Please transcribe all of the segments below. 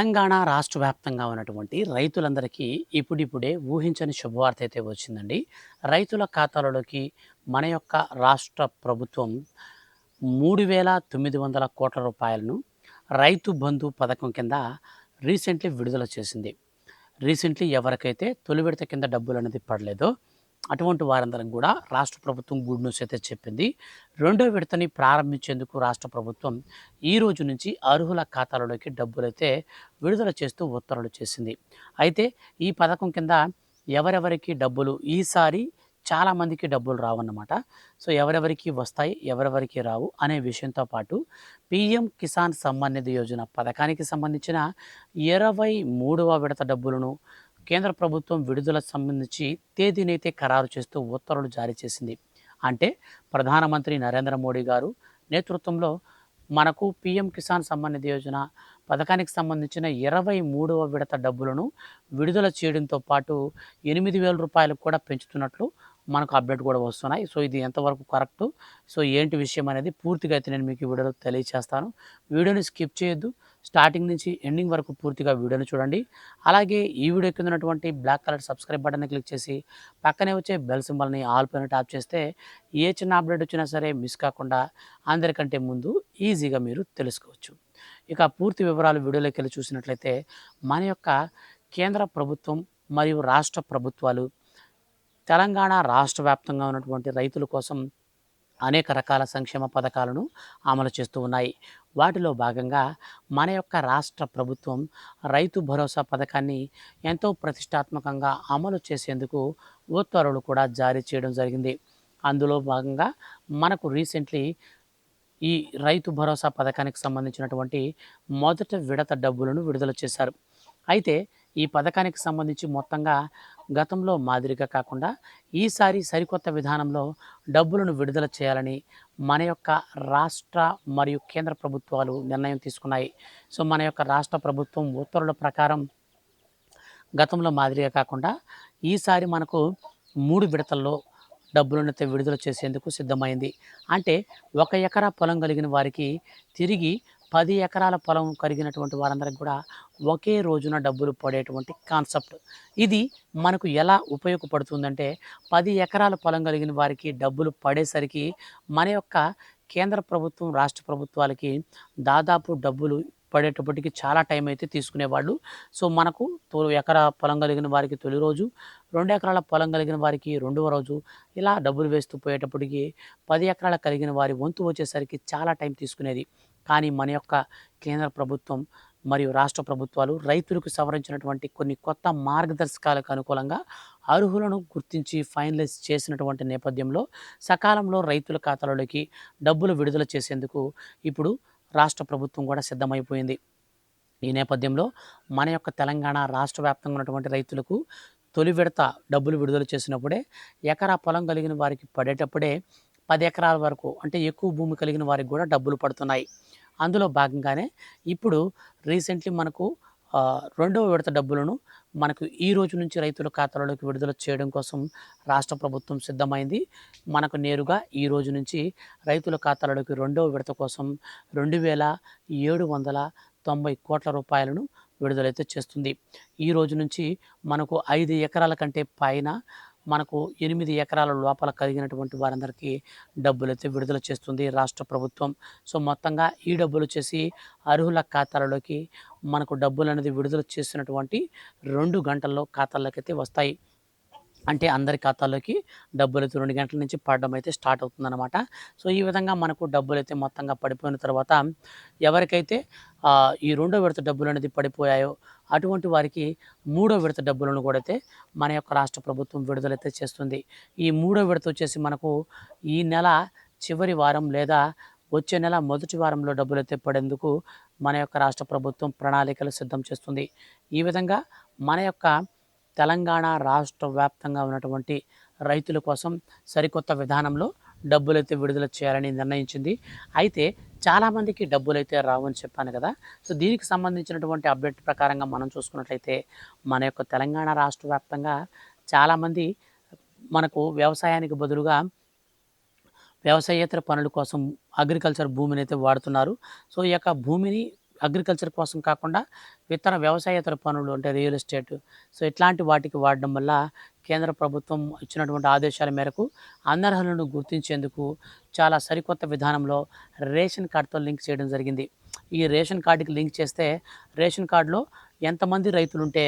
తెలంగాణ రాష్ట్ర వ్యాప్తంగా ఉన్నటువంటి రైతులందరికీ ఇప్పుడిప్పుడే ఊహించని శుభవార్త అయితే వచ్చిందండి. రైతుల ఖాతాలలోకి మన యొక్క రాష్ట్ర ప్రభుత్వం 3,900 కోట్ల రూపాయలను రైతు బంధు పథకం కింద రీసెంట్‌లీ విడుదల చేసింది. రీసెంట్‌లీ ఎవరికైతే తొలి విడత కింద డబ్బులనేది పడలేదో అటువంటి వారందరం కూడా రాష్ట్ర ప్రభుత్వం గుడ్ న్యూస్ అయితే చెప్పింది. రెండో విడతని ప్రారంభించేందుకు రాష్ట్ర ప్రభుత్వం ఈ రోజు నుంచి అర్హుల ఖాతాలలోకి డబ్బులైతే విడుదల చేస్తూ ఉత్తర్వులు చేసింది. అయితే ఈ పథకం కింద ఎవరెవరికి డబ్బులు ఈసారి చాలామందికి డబ్బులు రావన్నమాట. సో ఎవరెవరికి వస్తాయి, ఎవరెవరికి రావు అనే విషయంతో పాటు పీఎం కిసాన్ సమ్మాన్ నిధి యోజన పథకానికి సంబంధించిన 23వ విడత డబ్బులను కేంద్ర ప్రభుత్వం విడుదల సంబంధించి తేదీనైతే ఖరారు చేస్తూ ఉత్తర్వులు జారీ చేసింది. అంటే ప్రధానమంత్రి నరేంద్ర మోడీ గారు నేతృత్వంలో మనకు పీఎం కిసాన్ సమ్మాన్ నిధి యోజన పథకానికి సంబంధించిన 23వ విడత డబ్బులను విడుదల చేయడంతో పాటు రూ. 8,000 కూడా పెంచుతున్నట్లు మనకు అప్డేట్ కూడా వస్తున్నాయి. సో ఇది ఎంతవరకు కరెక్టు, సో ఏంటి విషయం అనేది పూర్తిగా అయితే నేను మీకు ఈ వీడియోలో తెలియచేస్తాను. వీడియోని స్కిప్ చేయొద్దు. స్టార్టింగ్ నుంచి ఎండింగ్ వరకు పూర్తిగా వీడియోని చూడండి. అలాగే ఈ వీడియో కింద ఉన్నటువంటి బ్లాక్ కలర్ సబ్స్క్రైబ్ బటన్ని క్లిక్ చేసి పక్కనే వచ్చే బెల్ సింబల్ని ఆల్ పైన ట్యాప్ చేస్తే ఏ చిన్న అప్డేట్ వచ్చినా సరే మిస్ కాకుండా అందరికంటే ముందు ఈజీగా మీరు తెలుసుకోవచ్చు. ఇక పూర్తి వివరాలు వీడియోలోకి వెళ్ళి చూసినట్లయితే మన యొక్క కేంద్ర ప్రభుత్వం మరియు రాష్ట్ర ప్రభుత్వాలు తెలంగాణ రాష్ట్ర వ్యాప్తంగా ఉన్నటువంటి రైతుల కోసం అనేక రకాల సంక్షేమ పథకాలను అమలు చేస్తూ ఉన్నాయి. వాటిలో భాగంగా మన యొక్క రాష్ట్ర ప్రభుత్వం రైతు భరోసా పథకాన్ని ఎంతో ప్రతిష్టాత్మకంగా అమలు చేసేందుకు ఉత్తర్వులు కూడా జారీ చేయడం జరిగింది. అందులో భాగంగా మనకు రీసెంట్లీ ఈ రైతు భరోసా పథకానికి సంబంధించినటువంటి మొదటి విడత డబ్బులను విడుదల చేశారు. అయితే ఈ పథకానికి సంబంధించి మొత్తంగా గతంలో మాదిరిగా కాకుండా ఈసారి సరికొత్త విధానంలో డబ్బులను విడుదల చేయాలని మన యొక్క రాష్ట్ర మరియు కేంద్ర ప్రభుత్వాలు నిర్ణయం తీసుకున్నాయి. సో మన యొక్క రాష్ట్ర ప్రభుత్వం ఉత్తర్వుల ప్రకారం గతంలో మాదిరిగా కాకుండా ఈసారి మనకు 3 విడతల్లో డబ్బులనైతే విడుదల చేసేందుకు సిద్ధమైంది. అంటే 1 ఎకరా పొలం కలిగిన వారికి తిరిగి 10 ఎకరాల పొలం కలిగినటువంటి వారందరికి కూడా ఒకే రోజున డబ్బులు పడేటువంటి కాన్సెప్ట్. ఇది మనకు ఎలా ఉపయోగపడుతుందంటే 10 ఎకరాల పొలం కలిగిన వారికి డబ్బులు పడేసరికి మన యొక్క కేంద్ర ప్రభుత్వం, రాష్ట్ర ప్రభుత్వాలకి దాదాపు డబ్బులు పడేటప్పటికి చాలా టైం అయితే తీసుకునేవాళ్ళు. సో మనకు ఎకరా పొలం కలిగిన వారికి తొలి రోజు, 2 ఎకరాల పొలం కలిగిన వారికి రెండవ రోజు, ఇలా డబ్బులు వేస్తూ పోయేటప్పటికి 10 ఎకరాల కలిగిన వారి వంతు వచ్చేసరికి చాలా టైం తీసుకునేది. కానీ మన యొక్క కేంద్ర ప్రభుత్వం మరియు రాష్ట్ర ప్రభుత్వాలు రైతులకు సవరించినటువంటి కొన్ని కొత్త మార్గదర్శకాలకు అనుకూలంగా అర్హులను గుర్తించి ఫైనలైజ్ చేసినటువంటి నేపథ్యంలో సకాలంలో రైతుల ఖాతాలలోకి డబ్బులు విడుదల చేసేందుకు ఇప్పుడు రాష్ట్ర ప్రభుత్వం కూడా సిద్ధమైపోయింది. ఈ నేపథ్యంలో మన యొక్క తెలంగాణ రాష్ట్ర వ్యాప్తంగా ఉన్నటువంటి రైతులకు తొలి విడత డబ్బులు విడుదల చేసినప్పుడే ఎకరా పొలం కలిగిన వారికి పడేటప్పుడే 10 ఎకరాల వరకు అంటే ఎక్కువ భూమి కలిగిన వారికి కూడా డబ్బులు పడుతున్నాయి. అందులో భాగంగానే ఇప్పుడు రీసెంట్లీ మనకు రెండవ విడత డబ్బులను మనకు ఈ రోజు నుంచి రైతుల ఖాతాలలోకి విడుదల చేయడం కోసం రాష్ట్ర ప్రభుత్వం సిద్ధమైంది. మనకు నేరుగా ఈ రోజు నుంచి రైతుల ఖాతాలలోకి రెండవ విడత కోసం 2,790 కోట్ల రూపాయలను విడుదలైతే చేస్తుంది. ఈ రోజు నుంచి మనకు 5 ఎకరాల కంటే పైన మనకు 8 ఎకరాల లోపల కలిగినటువంటి వారందరికీ డబ్బులైతే విడుదల చేస్తుంది రాష్ట్ర ప్రభుత్వం. సో మొత్తంగా ఈ డబ్బులు వచ్చేసి అర్హుల ఖాతాలలోకి మనకు డబ్బులు అనేది విడుదల చేసినటువంటి 2 గంటల్లో ఖాతాల్లోకైతే వస్తాయి. అంటే అందరి ఖాతాల్లోకి డబ్బులైతే 2 గంటల నుంచి పడడం అయితే స్టార్ట్ అవుతుందన్నమాట. సో ఈ విధంగా మనకు డబ్బులైతే మొత్తంగా పడిపోయిన తర్వాత ఎవరికైతే ఈ రెండో విడత డబ్బులు అనేది పడిపోయాయో అటువంటి వారికి మూడో విడత డబ్బులను కూడా అయితే మన యొక్క రాష్ట్ర ప్రభుత్వం విడుదలైతే చేస్తుంది. ఈ మూడో విడత వచ్చేసి మనకు ఈ నెల చివరి వారం లేదా వచ్చే నెల మొదటి వారంలో డబ్బులైతే పడేందుకు మన యొక్క రాష్ట్ర ప్రభుత్వం ప్రణాళికలు సిద్ధం చేస్తుంది. ఈ విధంగా మన యొక్క తెలంగాణ రాష్ట్ర వ్యాప్తంగా ఉన్నటువంటి రైతుల కోసం సరికొత్త విధానంలో డబ్బులైతే విడుదల చేయాలని నిర్ణయించింది. అయితే చాలామందికి డబ్బులైతే రావని చెప్పాను కదా. సో దీనికి సంబంధించినటువంటి అప్డేట్ ప్రకారంగా మనం చూసుకున్నట్లయితే మన యొక్క తెలంగాణ రాష్ట్ర వ్యాప్తంగా చాలామంది మనకు వ్యవసాయానికి బదులుగా వ్యవసాయేతర పనుల కోసం అగ్రికల్చర్ భూమిని అయితే వాడుతున్నారు. సో ఈ యొక్క భూమిని అగ్రికల్చర్ కోసం కాకుండా ఇతర వ్యవసాయేతర పనులు అంటే రియల్ ఎస్టేట్, సో ఇట్లాంటి వాటికి వాడడం వల్ల కేంద్ర ప్రభుత్వం ఇచ్చినటువంటి ఆదేశాల మేరకు అనర్హులను గుర్తించేందుకు చాలా సరికొత్త విధానంలో రేషన్ కార్డ్‌తో లింక్ చేయడం జరిగింది. ఈ రేషన్ కార్డ్‌కి లింక్ చేస్తే రేషన్ కార్డ్‌లో ఎంతమంది రైతులుంటే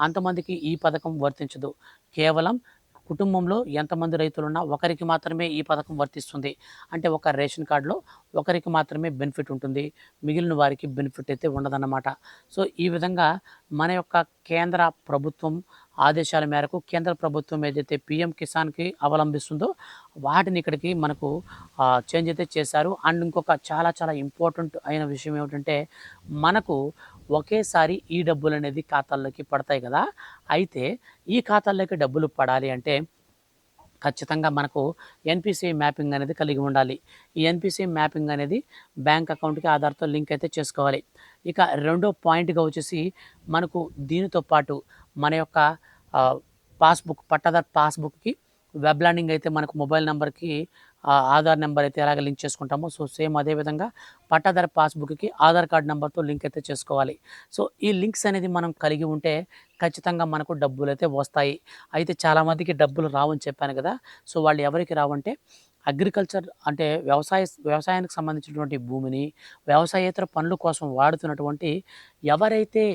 అంతమందికి ఈ పథకం వర్తించదు. కేవలం కుటుంబంలో ఎంతమంది రైతులున్నా ఒకరికి మాత్రమే ఈ పథకం వర్తిస్తుంది. అంటే ఒక రేషన్ కార్డులో ఒకరికి మాత్రమే బెనిఫిట్ ఉంటుంది. మిగిలిన వారికి బెనిఫిట్ అయితే ఉండదన్నమాట. సో ఈ విధంగా మన యొక్క కేంద్ర ప్రభుత్వం ఆదేశాల మేరకు కేంద్ర ప్రభుత్వం ఏదైతే పీఎం కిసాన్‌కి అవలంబిస్తుందో వాటిని ఇక్కడికి మనకు చేంజ్ అయితే చేశారు. అండ్ ఇంకొక చాలా చాలా ఇంపార్టెంట్ అయిన విషయం ఏమిటంటే మనకు ఒకేసారి ఈ డబ్బులనేది ఖాతాల్లోకి పడతాయి కదా! అయితే ఈ ఖాతాల్లోకి డబ్బులు పడాలి అంటే ఖచ్చితంగా మనకు ఎన్‌పిసిఐ మ్యాపింగ్ అనేది కలిగి ఉండాలి. ఈ ఎన్‌పిసిఐ మ్యాపింగ్ అనేది బ్యాంక్ అకౌంట్‌కి ఆధార్‌తో లింక్ అయితే చేసుకోవాలి. ఇక రెండో పాయింట్‌గా వచ్చేసి మనకు దీనితో పాటు మన యొక్క పట్టాదారు పాస్‌బుక్‌కి వెబ్ ల్యాండింగ్ అయితే మనకు మొబైల్ నంబర్‌కి ఆధార్ నెంబర్ అయితే ఎలాగ లింక్ చేసుకుంటామో సో సేమ్ అదే విధంగా పట్టాదారు పాస్‌బుక్‌కి ఆధార్ కార్డ్ నెంబర్‌తో లింక్ అయితే చేసుకోవాలి. సో ఈ లింక్స్ అనేది మనం కలిగి ఉంటే ఖచ్చితంగా మనకు డబ్బులైతే వస్తాయి. అయితే చాలామందికి డబ్బులు రావని చెప్పాను కదా! సో వాళ్ళు ఎవరికి రావంటే అగ్రికల్చర్ అంటే వ్యవసాయానికి సంబంధించినటువంటి భూమిని వ్యవసాయేతర పనుల కోసం వాడుతున్నటువంటి ఎవరైతే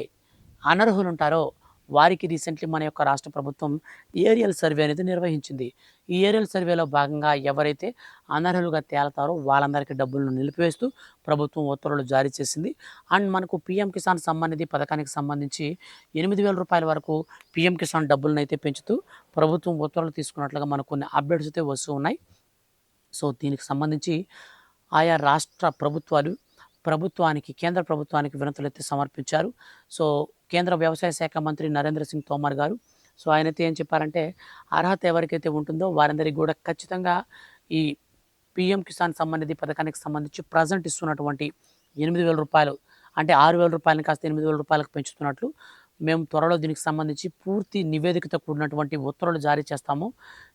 అనర్హులుంటారో వారికి రీసెంట్లీ మన యొక్క రాష్ట్ర ప్రభుత్వం ఏరియల్ సర్వే అనేది నిర్వహించింది. ఈ ఏరియల్ సర్వేలో భాగంగా ఎవరైతే అనర్హులుగా తేలతారో వాళ్ళందరికీ డబ్బులను నిలిపివేస్తూ ప్రభుత్వం ఉత్తర్వులు జారీ చేసింది. అండ్ మనకు పీఎం కిసాన్ సమ్మాన్ నిధి పథకానికి సంబంధించి రూ. 8,000 వరకు పీఎం కిసాన్ డబ్బులను అయితే పెంచుతూ ప్రభుత్వం ఉత్తర్వులు తీసుకున్నట్లుగా మనకు కొన్ని అప్డేట్స్ అయితే వస్తూ ఉన్నాయి. సో దీనికి సంబంధించి ఆయా రాష్ట్ర ప్రభుత్వానికి కేంద్ర ప్రభుత్వానికి వినతులైతే సమర్పించారు. సో కేంద్ర వ్యవసాయ శాఖ మంత్రి నరేంద్ర సింగ్ తోమర్ గారు సో ఆయనైతే ఏం చెప్పారంటే అర్హత ఎవరికైతే ఉంటుందో వారందరికీ కూడా ఖచ్చితంగా ఈ పీఎం కిసాన్ సమ్మాన్ నిధి పథకానికి సంబంధించి ప్రజెంట్ ఇస్తున్నటువంటి రూ. 8,000 అంటే రూ. 6,000 కాస్త రూ. 8,000కి పెంచుతున్నట్లు మేము త్వరలో దీనికి సంబంధించి పూర్తి నివేదికతో కూడినటువంటి ఉత్తర్వులు జారీ చేస్తాము.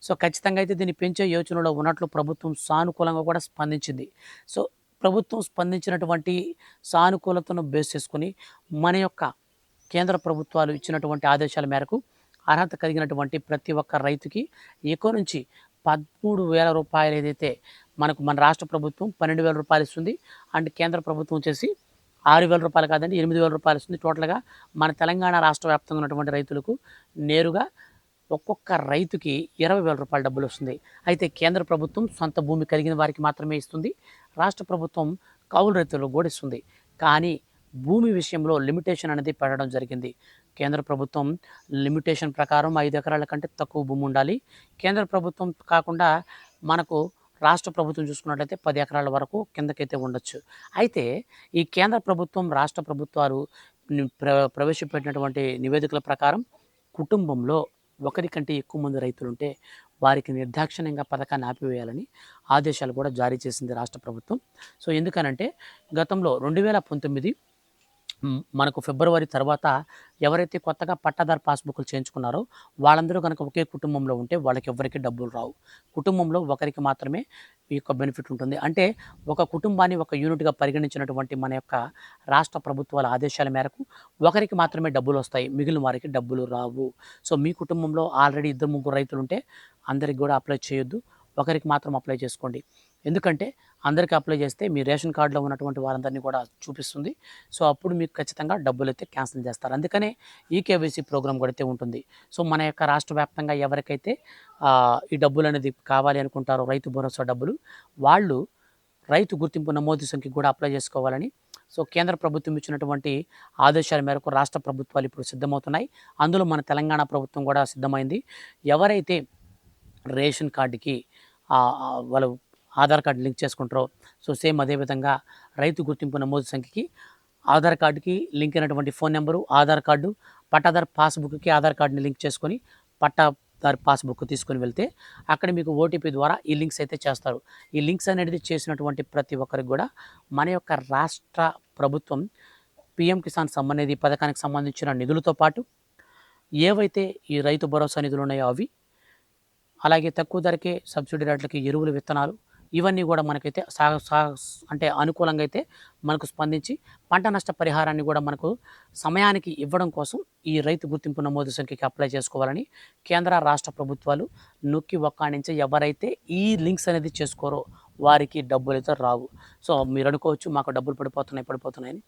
సో ఖచ్చితంగా అయితే దీన్ని పెంచే యోచనలో ఉన్నట్లు ప్రభుత్వం సానుకూలంగా కూడా స్పందించింది. సో ప్రభుత్వం స్పందించినటువంటి సానుకూలతను బేస్ చేసుకొని మన యొక్క కేంద్ర ప్రభుత్వాలు ఇచ్చినటువంటి ఆదేశాల మేరకు అర్హత కలిగినటువంటి ప్రతి ఒక్క రైతుకి ఎక్కువ నుంచి రూ. 13,000 ఏదైతే మనకు మన రాష్ట్ర ప్రభుత్వం రూ. 12,000 ఇస్తుంది. అండ్ కేంద్ర ప్రభుత్వం వచ్చేసి రూ. 6,000 కాదండి రూ. 8,000 ఇస్తుంది. టోటల్గా మన తెలంగాణ రాష్ట్ర వ్యాప్తంగా ఉన్నటువంటి రైతులకు నేరుగా ఒక్కొక్క రైతుకి రూ. 20,000 డబ్బులు వస్తుంది. అయితే కేంద్ర ప్రభుత్వం సొంత భూమి కలిగిన వారికి మాత్రమే ఇస్తుంది. రాష్ట్ర ప్రభుత్వం కౌలు రైతులకు కూడా ఇస్తుంది. కానీ భూమి విషయంలో లిమిటేషన్ అనేది పెట్టడం జరిగింది. కేంద్ర ప్రభుత్వం లిమిటేషన్ ప్రకారం 5 ఎకరాల కంటే తక్కువ భూమి ఉండాలి. కేంద్ర ప్రభుత్వం కాకుండా మనకు రాష్ట్ర ప్రభుత్వం చూసుకున్నట్లయితే 10 ఎకరాల వరకు కిందకైతే ఉండొచ్చు. అయితే ఈ కేంద్ర ప్రభుత్వం రాష్ట్ర ప్రభుత్వాలు ప్రవేశపెట్టినటువంటి నివేదికల ప్రకారం కుటుంబంలో ఒకరి కంటే ఎక్కువ మంది రైతులుంటే వారికి నిర్దాక్షిణ్యంగా పథకాన్ని ఆపివేయాలని ఆదేశాలు కూడా జారీ చేసింది రాష్ట్ర ప్రభుత్వం. సో ఎందుకనంటే గతంలో 2019 మనకు ఫిబ్రవరి తర్వాత ఎవరైతే కొత్తగా పట్టాదారు పాస్బుక్లు చేయించుకున్నారో వాళ్ళందరూ కనుక ఒకే కుటుంబంలో ఉంటే వాళ్ళకి ఎవరికి డబ్బులు రావు. కుటుంబంలో ఒకరికి మాత్రమే ఈ యొక్క బెనిఫిట్ ఉంటుంది. అంటే ఒక కుటుంబాన్ని ఒక యూనిట్గా పరిగణించినటువంటి మన యొక్క రాష్ట్ర ప్రభుత్వాల ఆదేశాల మేరకు ఒకరికి మాత్రమే డబ్బులు వస్తాయి, మిగిలిన వారికి డబ్బులు రావు. సో మీ కుటుంబంలో ఆల్రెడీ 2-3 రైతులు ఉంటే అందరికి కూడా అప్లై చేయొద్దు, ఒకరికి మాత్రం అప్లై చేసుకోండి. ఎందుకంటే అందరికీ అప్లై చేస్తే మీ రేషన్ కార్డులో ఉన్నటువంటి వారందరినీ కూడా చూపిస్తుంది. సో అప్పుడు మీకు ఖచ్చితంగా డబ్బులైతే క్యాన్సిల్ చేస్తారు. అందుకనే ఈకేవైసీ ప్రోగ్రామ్ కూడా అయితే ఉంటుంది. సో మన యొక్క రాష్ట్ర వ్యాప్తంగా ఎవరికైతే ఈ డబ్బులు అనేది కావాలి అనుకుంటారో రైతు భరోసా డబ్బులు వాళ్ళు రైతు గుర్తింపు నమోదు సంఖ్యకు కూడా అప్లై చేసుకోవాలని సో కేంద్ర ప్రభుత్వం ఇచ్చినటువంటి ఆదేశాల మేరకు రాష్ట్ర ప్రభుత్వాలు ఇప్పుడు సిద్ధమవుతున్నాయి. అందులో మన తెలంగాణ ప్రభుత్వం కూడా సిద్ధమైంది. ఎవరైతే రేషన్ కార్డుకి వాళ్ళు ఆధార్ కార్డు లింక్ చేసుకుంటారో సో సేమ్ అదేవిధంగా రైతు గుర్తింపు నమోదు సంఖ్యకి ఆధార్ కార్డుకి లింక్ అయినటువంటి ఫోన్ నెంబరు, ఆధార్ కార్డు, పట్టాదారు పాస్బుక్కి ఆధార్ కార్డుని లింక్ చేసుకొని పట్టాదారు పాస్బుక్ తీసుకొని వెళ్తే అక్కడ మీకు ఓటీపీ ద్వారా ఈ లింక్స్ అయితే చేస్తారు. ఈ లింక్స్ అనేది చేసినటువంటి ప్రతి ఒక్కరికి కూడా మన యొక్క రాష్ట్ర ప్రభుత్వం పీఎం కిసాన్ సమ్మాన్ నిధి పథకానికి సంబంధించిన నిధులతో పాటు ఏవైతే ఈ రైతు భరోసా నిధులు ఉన్నాయో అవి, అలాగే తక్కువ ధరకే సబ్సిడీ రేట్లకి ఎరువులు, విత్తనాలు, ఇవన్నీ కూడా మనకైతే అంటే అనుకూలంగా అయితే మనకు స్పందించి పంట నష్ట పరిహారాన్ని కూడా మనకు సమయానికి ఇవ్వడం కోసం ఈ రైతు గుర్తింపు నమోదు సంఖ్యకి అప్లై చేసుకోవాలని కేంద్ర రాష్ట్ర ప్రభుత్వాలు నొక్కి ఒక్కాణించి ఎవరైతే ఈ లింక్స్ అనేది చేసుకోరో వారికి డబ్బులు అయితే రావు. సో మీరు అనుకోవచ్చు మాకు డబ్బులు పడిపోతున్నాయని.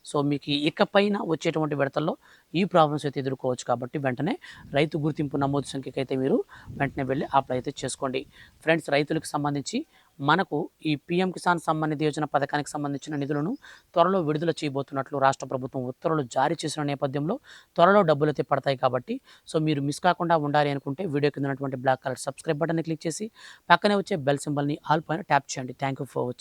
సో మీకు ఇకపైన వచ్చేటువంటి విడతల్లో ఈ ప్రాబ్లమ్స్ అయితే ఎదుర్కోవచ్చు కాబట్టి వెంటనే రైతు గుర్తింపు నమోదు సంఖ్యకి అయితే మీరు వెంటనే వెళ్ళి అప్లై అయితే చేసుకోండి. ఫ్రెండ్స్, రైతులకు సంబంధించి మనకు ఈ పీఎం కిసాన్ సమ్మాన్ నిధి యోజన పథకానికి సంబంధించిన నిధులను త్వరలో విడుదల చేయబోతున్నట్లు రాష్ట్ర ప్రభుత్వం ఉత్తర్వులు జారీ చేసిన నేపథ్యంలో త్వరలో డబ్బులు అయితే పడతాయి కాబట్టి సో మీరు మిస్ కాకుండా ఉండాలి అనుకుంటే వీడియో కింద ఉన్నటువంటి బ్లాక్ కలర్ సబ్స్క్రైబ్ బటన్ని క్లిక్ చేసి పక్కనే వచ్చే బెల్ సింబల్ని ఆల్ పైన ట్యాప్ చేయండి. Thank you for watching.